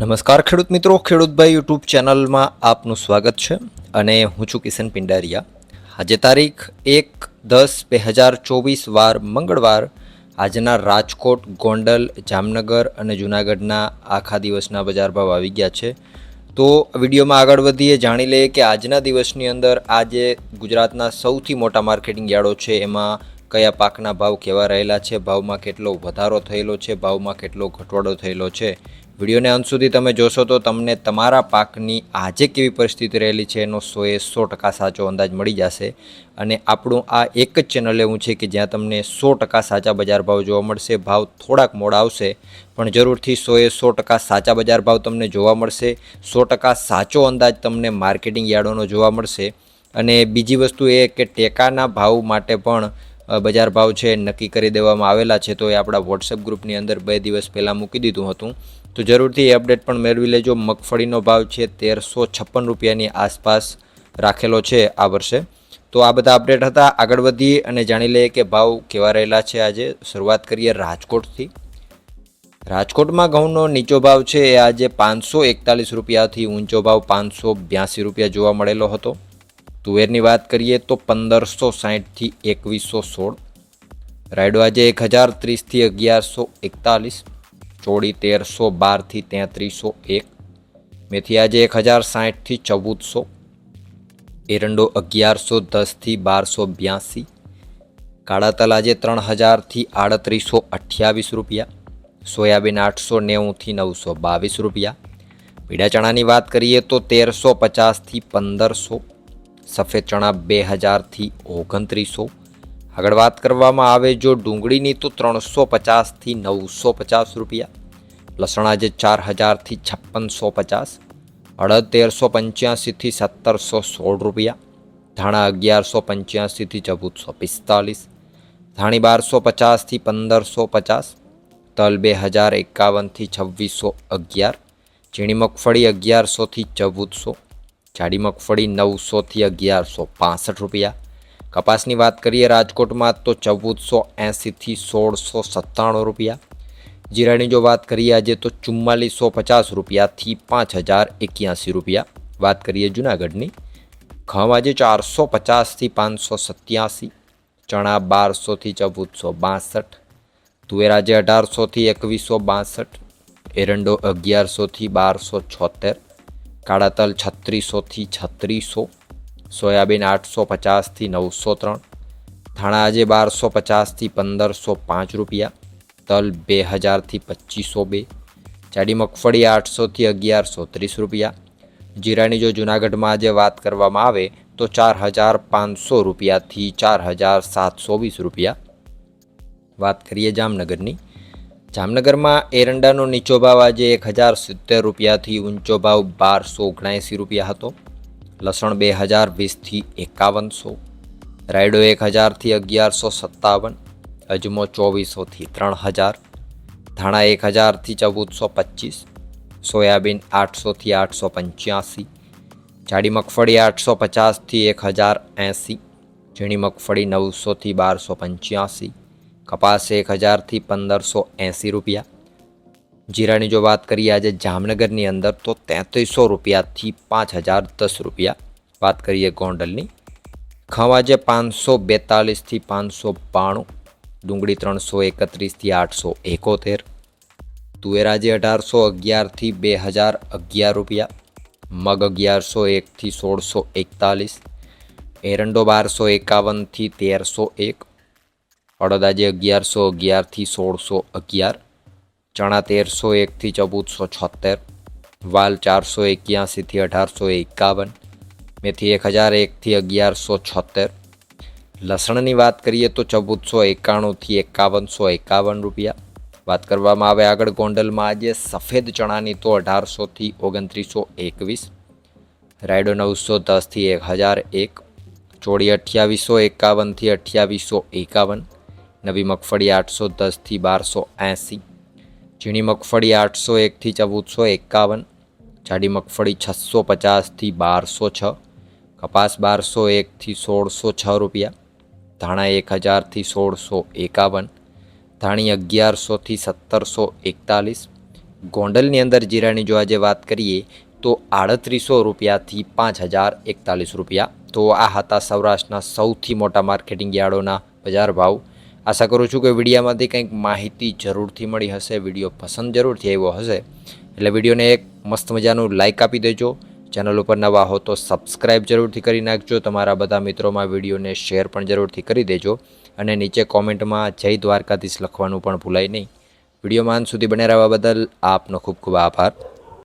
નમસ્કાર ખેડૂત મિત્રો, ખેડૂતભાઈ યુટ્યુબ ચેનલમાં આપનું સ્વાગત છે અને હું છું કિશન પિંડારિયા. આજે તારીખ 1/10/2024 વાર મંગળવાર. આજના રાજકોટ, ગોંડલ, જામનગર અને જૂનાગઢના આખા દિવસના બજાર ભાવ આવી ગયા છે. તો વિડીયોમાં આગળ વધીએ, જાણી લઈએ કે આજના દિવસની અંદર આજે ગુજરાતના સૌથી મોટા માર્કેટિંગ યાર્ડો છે એમાં કયા પાકના ભાવ કેવા રહેલા છે, ભાવમાં કેટલો વધારો થયેલો છે, ભાવમાં કેટલો ઘટાડો થયેલો છે. વિડીયોને અંત સુધી તમે જોશો તો તમને તમારા પાકની આજે કેવી પરિસ્થિતિ રહેલી છે એનો 100% સાચો અંદાજ મળી જશે. અને આપણું આ એક જ ચેનલ એવું છે કે જ્યાં તમને 100% સાચા બજાર ભાવ જોવા મળશે. ભાવ થોડાક મોડા આવશે પણ જરૂરથી 100% સાચા બજાર ભાવ તમને જોવા મળશે. 100% સાચો અંદાજ તમને માર્કેટિંગ યાર્ડોનો જોવા મળશે. અને બીજી વસ્તુ એ કે ટેકાના ભાવ માટે પણ બજાર ભાવ છે નક્કી કરી દેવામાં આવેલા છે. તો એ આપણા વોટ્સએપ ગ્રુપની અંદર 2 દિવસ પહેલાં મૂકી દીધું હતું, તો જરૂરથી એ અપડેટ પણ મેળવી લેજો. મગફળીનો ભાવ છે 1356 રૂપિયાની આસપાસ રાખેલો છે આ વર્ષે. તો આ બધા અપડેટ હતા. આગળ વધીએ અને જાણી લઈએ કે ભાવ કેવા રહેલા છે આજે. શરૂઆત કરીએ રાજકોટથી. રાજકોટમાં ઘઉંનો નીચો ભાવ છે એ આજે 541 રૂપિયાથી ઊંચો ભાવ 582 રૂપિયા જોવા મળેલો હતો. તુવેરની વાત કરીએ તો 1560થી 2116. રાયડો આજે 1030થી 1141. ચોળી 1312થી 3301. મેથી આજે 1060થી 1400. એરંડો 1110થી 1282. કાળા તલ આજે 3000થી 3828 રૂપિયા. સોયાબીન 890થી 922 રૂપિયા. પીળા ચણાની વાત કરીએ તો 1350થી 1500. સફેદ ચણા 2000થી 2900. આગળ વાત કરવામાં આવે જો ડુંગળીની તો 350થી 950 રૂપિયા. લસણ આજે 4000થી 5650. અડદ 1385થી 1716 રૂપિયા. ધાણા 1185થી 1445. ધાણી 1250થી 1550. તલ 2051થી 2611. ઝીણી મગફળી 1100થી 1400. જાડી મગફળી 900થી 1165 રૂપિયા. કપાસની વાત કરીએ રાજકોટમાં તો 1480થી 1697 રૂપિયા. જીરાની જો વાત કરીએ આજે તો 4450 રૂપિયાથી 5081 રૂપિયા. વાત કરીએ જૂનાગઢની. ઘઉં આજે 450થી 587. ચણા 1200થી 1462. તુવેર આજે 1800થી 2162. એરંડો 1100થી 1276. કાળા તલ 3600થી 3600. સોયાબીન 850થી 903. ધાણા આજે 1250થી 1505 રૂપિયા. તલ 2000થી 2502. જાડી મગફળી 800થી 1130 રૂપિયા. જીરાની જો જૂનાગઢમાં આજે વાત કરવામાં આવે તો 4500 રૂપિયાથી 4720 રૂપિયા. વાત કરીએ જામનગરની. જામનગરમાં એરંડાનો નીચો ભાવ આજે 1070 રૂપિયાથી ઊંચો ભાવ 1279 રૂપિયા હતો. લસણ 2020થી 5100. રાયડો 1000થી 1157. અજમો 2400થી 3000. ધાણા 1000થી 1425. સોયાબીન 800થી 885. જાડી મગફળી 850થી 1080. ઝીણી મગફળી 900થી 1285. કપાસ 1000થી 1580 રૂપિયા. જીરાની જો વાત કરીએ આજે જામનગરની અંદર તો 3300 રૂપિયાથી 5010 રૂપિયા. વાત કરીએ ગોંડલની. ઘઉં આજે 542થી 592. ડુંગળી 331થી 871. તુવેર આજે 1811થી 2011 રૂપિયા. મગ 1101થી 1641. એરંડો 1251થી 1301. અડદ આજે 1111થી 1611. ચણા 1301થી 1476. વાલ 481થી 1851. મેથી 1001થી 1176. લસણની વાત કરીએ તો 1491થી 5151 રૂપિયા. વાત કરવામાં આવે આગળ ગોંડલમાં આજે સફેદ ચણાની તો 1800થી 2921. રાયડો 910થી 1001. ચોળી 2851થી 2851. નવી મગફળી 810થી 1280. ઝીણી મગફળી 801થી 1451. જાડી મગફળી 650થી 1206. કપાસ 1201થી 1606 રૂપિયા. ધાણા 1000થી 1651. ધાણી 1100થી 1741. ગોંડલની અંદર જીરાની જો આજે વાત કરીએ તો 3800 રૂપિયાથી 5041 રૂપિયા. તો આ હતા સૌરાષ્ટ્રના સૌથી મોટા માર્કેટિંગ યાર્ડોના બજાર ભાવ. આશા કરું છું કે વિડીયોમાંથી કંઈક માહિતી જરૂરથી મળી હશે. વિડીયો પસંદ જરૂરથી આવ્યો હશે એટલે વિડીયોને એક મસ્ત મજાનું લાઇક આપી દેજો. ચેનલ ઉપર નવા હો તો સબસ્ક્રાઈબ જરૂરથી કરી નાખજો. તમારા બધા મિત્રોમાં વિડીયોને શેર પણ જરૂરથી કરી દેજો અને નીચે કોમેન્ટમાં જય દ્વારકાધીશ લખવાનું પણ ભૂલાય નહીં. વિડીયોમાં અંત સુધી બને રહેવા બદલ આપનો ખૂબ ખૂબ આભાર.